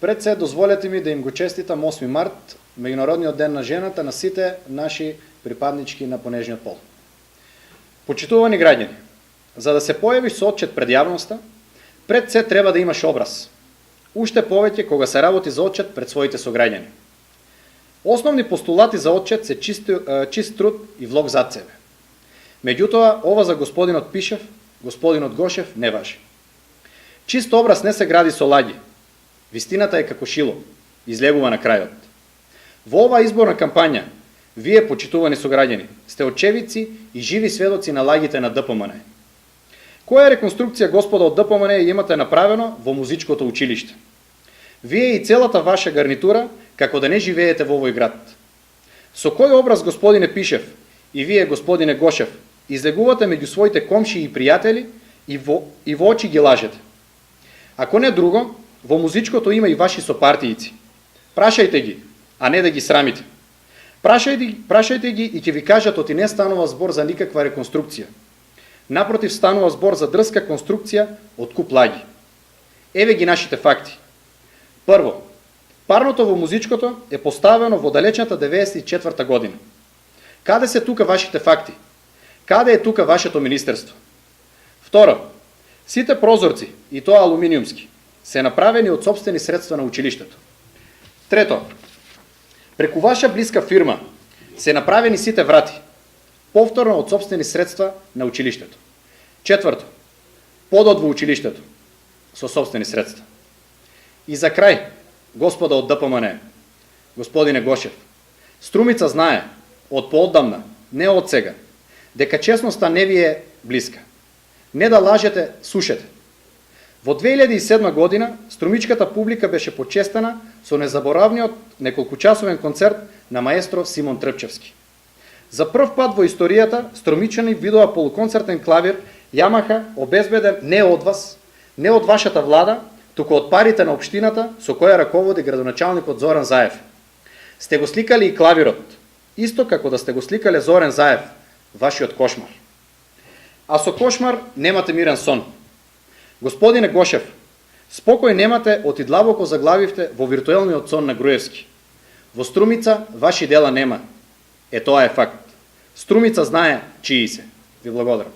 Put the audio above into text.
Пред се, дозволете ми да им го честитам 8 март, Меѓународниот ден на жената, на сите наши припаднички на понежниот пол. Почитувани граѓани, за да се појавиш со отчет пред јавноста, пред се треба да имаш образ. Уште повеќе кога се работи за отчет пред своите сограѓани. Основни постулати за отчет се чист труд и влог зад себе. Меѓутоа, ова за господинот Пишев, господинот Гошев не важи. Чист образ не се гради со лаги. Вистината е како шило, излегува на крајот. Во оваа изборна кампања, вие, почитувани сограѓани, сте очевици и живи сведоци на лагите на ДПМН. Која реконструкција, господа од ДПМН, имате направено во музичкото училиште? Вие и целата ваша гарнитура, како да не живеете во овој град. Со кој образ, господине Пишев, и вие, господине Гошев, излегувате меѓу своите комши и пријатели и во очи ги лажете? Ако не друго, во музичкото има и ваши сопартијци. Прашајте ги, а не да ги срамите. Прашајте ги и ќе ви кажат оти не станува збор за никаква реконструкција. Напротив, станува збор за дрска конструкција од куп лаги. Еве ги нашите факти. Прво, парното во музичкото е поставено во далечната 94 година. Каде се тука вашите факти? Каде е тука вашето министерство? Второ, сите прозорци, и тоа алуминиумски, се направени од сопствени средства на училиштето. Трето, преку ваша блиска фирма се направени сите врати, повторно од сопствени средства на училиштето. Четврто, подот во училиштето со сопствени средства. И за крај, господа од ДПМН, господине Гошев, Струмица знае, од поодамна, не од сега, дека честноста не ви е блиска. Не да лажете, слушате. Во 2007 година струмичката публика беше почестена со незаборавниот неколкучасовен концерт на маестро Симон Трпчевски. За прв пат во историјата струмичани видоа полуконцертен клавир Ямаха обезбеден не од вас, не од вашата влада, туку од парите на општината со која раководи градоначалникот Зоран Заев. Сте го сликали и клавирот, исто како да сте го сликале Зоран Заев, вашиот кошмар. А со кошмар немате мирен сон. Господине Гошев, спокој немате оти длабоко заглавивте во виртуелниот сон на Груевски. Во Струмица ваши дела нема. Е, тоа е факт. Струмица знае чии се. Ви благодарам.